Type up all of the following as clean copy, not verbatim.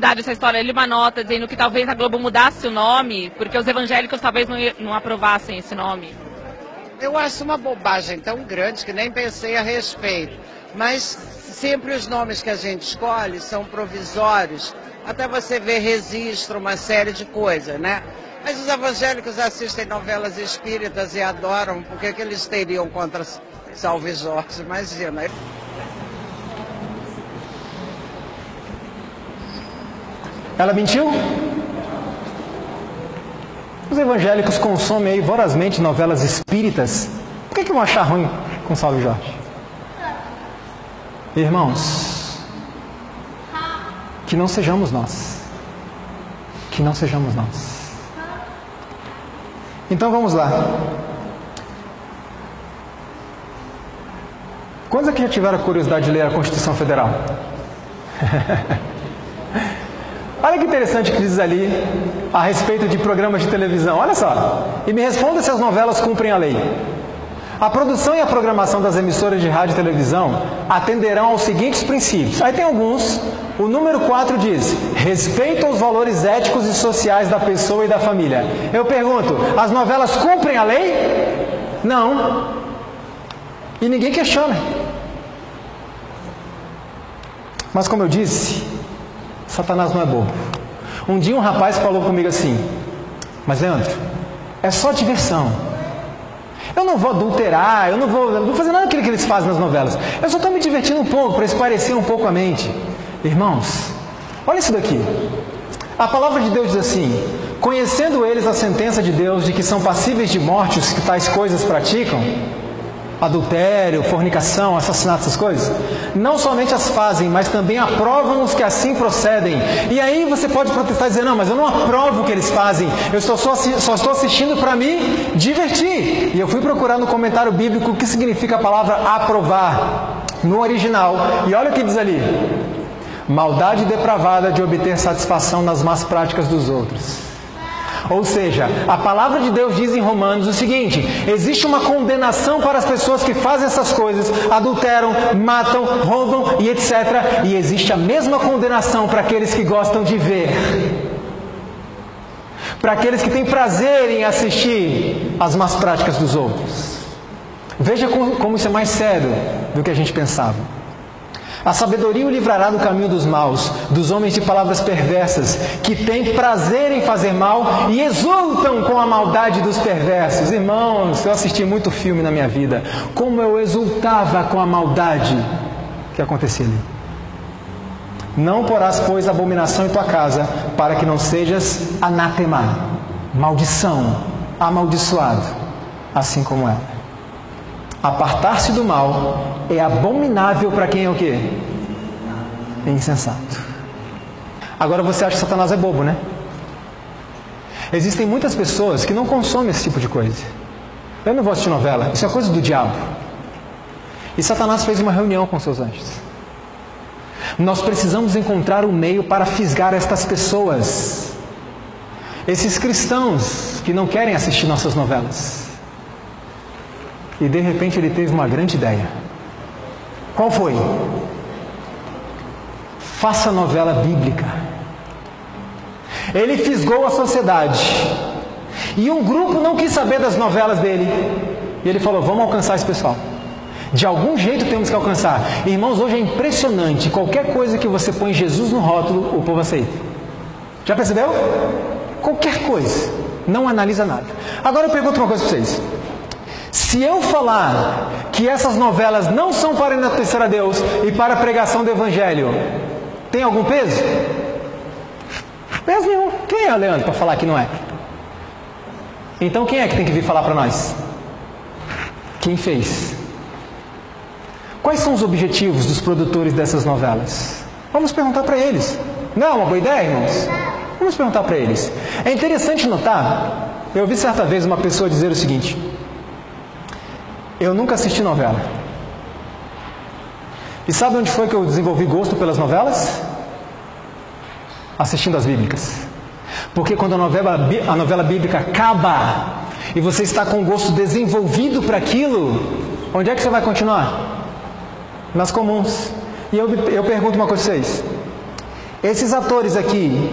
verdade essa história. Eu li uma nota dizendo que talvez a Globo mudasse o nome, porque os evangélicos talvez não aprovassem esse nome. Eu acho uma bobagem tão grande que nem pensei a respeito. Mas sempre os nomes que a gente escolhe são provisórios, até você ver registro, uma série de coisas, né? Mas os evangélicos assistem novelas espíritas e adoram, porque que eles teriam contra Salve Jorge? Imagina. Ela mentiu? Os evangélicos consomem aí vorazmente novelas espíritas. Por que vão achar ruim com Salve Jorge? Irmãos, que não sejamos nós. Que não sejamos nós. Então vamos lá. Quantos aqui já tiveram a curiosidade de ler a Constituição Federal? Olha que interessante que diz ali a respeito de programas de televisão. Olha só. E me responda se as novelas cumprem a lei. A produção e a programação das emissoras de rádio e televisão atenderão aos seguintes princípios. Aí tem alguns. O número 4 diz: respeito aos valores éticos e sociais da pessoa e da família. Eu pergunto, as novelas cumprem a lei? Não. E ninguém questiona. Mas como eu disse, Satanás não é bobo. Um dia um rapaz falou comigo assim: mas Leandro, é só diversão. Eu não vou adulterar, eu não vou fazer nada daquilo que eles fazem nas novelas. Eu só estou me divertindo um pouco, para esparecer um pouco a mente. Irmãos, olha isso daqui. A palavra de Deus diz assim: conhecendo eles a sentença de Deus de que são passíveis de morte os que tais coisas praticam, adultério, fornicação, assassinato, essas coisas, não somente as fazem, mas também aprovam os que assim procedem. E aí você pode protestar e dizer: não, mas eu não aprovo o que eles fazem, eu só estou assistindo para me divertir. E eu fui procurar no comentário bíblico o que significa a palavra aprovar no original, e olha o que diz ali: maldade depravada de obter satisfação nas más práticas dos outros. Ou seja, a palavra de Deus diz em Romanos o seguinte: existe uma condenação para as pessoas que fazem essas coisas, adulteram, matam, roubam e etc. E existe a mesma condenação para aqueles que gostam de ver, para aqueles que têm prazer em assistir às más práticas dos outros. Veja como isso é mais sério do que a gente pensava. A sabedoria o livrará do caminho dos maus, dos homens de palavras perversas, que têm prazer em fazer mal e exultam com a maldade dos perversos. Irmãos, eu assisti muito filme na minha vida. Como eu exultava com a maldade que acontecia ali. Não porás, pois, abominação em tua casa, para que não sejas anátema, maldição, amaldiçoado, assim como ela. Apartar-se do mal é abominável para quem é o quê? É insensato. Agora você acha que Satanás é bobo, né? Existem muitas pessoas que não consomem esse tipo de coisa. Eu não vou assistir novela, isso é coisa do diabo. E Satanás fez uma reunião com seus anjos. Nós precisamos encontrar um meio para fisgar estas pessoas. Esses cristãos que não querem assistir nossas novelas. E de repente ele teve uma grande ideia. Qual foi? Faça novela bíblica. Ele fisgou a sociedade. E um grupo não quis saber das novelas dele. E ele falou: vamos alcançar esse pessoal. De algum jeito temos que alcançar. Irmãos, hoje é impressionante. Qualquer coisa que você põe Jesus no rótulo, o povo aceita. Já percebeu? Qualquer coisa. Não analisa nada. Agora eu pergunto uma coisa para vocês. Se eu falar que essas novelas não são para enaltecer a Deus e para a pregação do Evangelho, tem algum peso? Peso nenhum. Quem é, Leandro, para falar que não é? Então quem é que tem que vir falar para nós? Quem fez? Quais são os objetivos dos produtores dessas novelas? Vamos perguntar para eles. Não é uma boa ideia, irmãos? Vamos perguntar para eles. É interessante notar, eu ouvi certa vez uma pessoa dizer o seguinte: eu nunca assisti novela. E sabe onde foi que eu desenvolvi gosto pelas novelas? Assistindo as bíblicas. Porque quando a novela bíblica acaba e você está com o gosto desenvolvido para aquilo, onde é que você vai continuar? Nas comuns. E eu pergunto uma coisa a vocês: Esses atores aqui,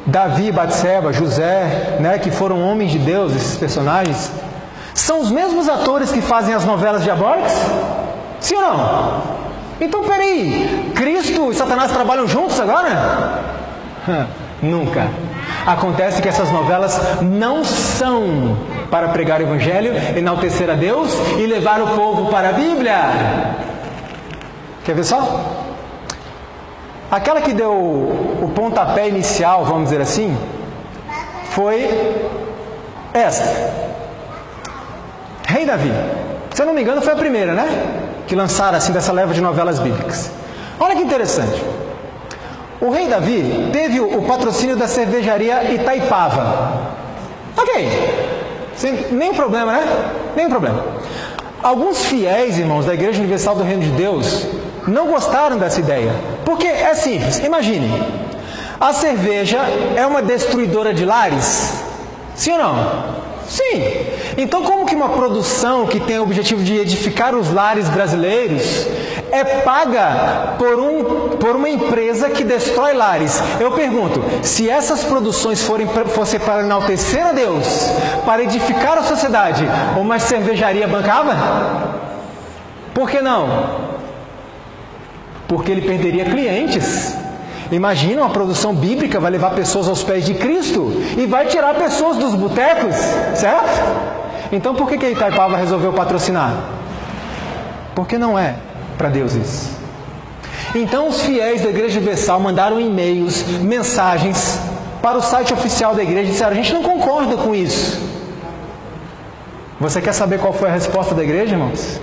Davi, Batseba, José, né, que foram homens de Deus, esses personagens, são os mesmos atores que fazem as novelas diabólicas? Sim ou não? Então, peraí, Cristo e Satanás trabalham juntos agora? Nunca. Acontece que essas novelas não são para pregar o Evangelho, enaltecer a Deus e levar o povo para a Bíblia. Quer ver só? Aquela que deu o pontapé inicial, vamos dizer assim, foi esta. Rei Davi. Se eu não me engano, foi a primeira, né? Que lançaram assim dessa leva de novelas bíblicas. Olha que interessante. O rei Davi teve o patrocínio da cervejaria Itaipava. Ok. Nenhum problema, né? Nenhum problema. Alguns fiéis, irmãos, da Igreja Universal do Reino de Deus não gostaram dessa ideia. Porque é simples, imagine. A cerveja é uma destruidora de lares? Sim ou não? Sim. Então, como que uma produção que tem o objetivo de edificar os lares brasileiros é paga por uma empresa que destrói lares? Eu pergunto, se essas produções fossem para enaltecer a Deus, para edificar a sociedade, uma cervejaria bancava? Por que não? Porque ele perderia clientes. Imagina, uma produção bíblica vai levar pessoas aos pés de Cristo e vai tirar pessoas dos botecos, certo? Então por que a Itaipava resolveu patrocinar? Porque não é para Deus isso. Então os fiéis da Igreja Universal mandaram e-mails, mensagens para o site oficial da igreja e disseram: a gente não concorda com isso. Você quer saber qual foi a resposta da igreja, irmãos?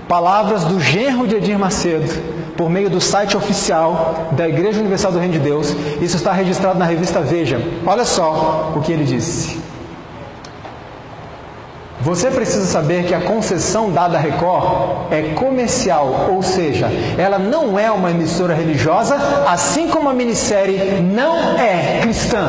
Palavras do genro de Edir Macedo, por meio do site oficial da Igreja Universal do Reino de Deus. Isso está registrado na revista Veja. Olha só o que ele disse. Você precisa saber que a concessão dada à Record é comercial, ou seja, ela não é uma emissora religiosa, assim como a minissérie não é cristã.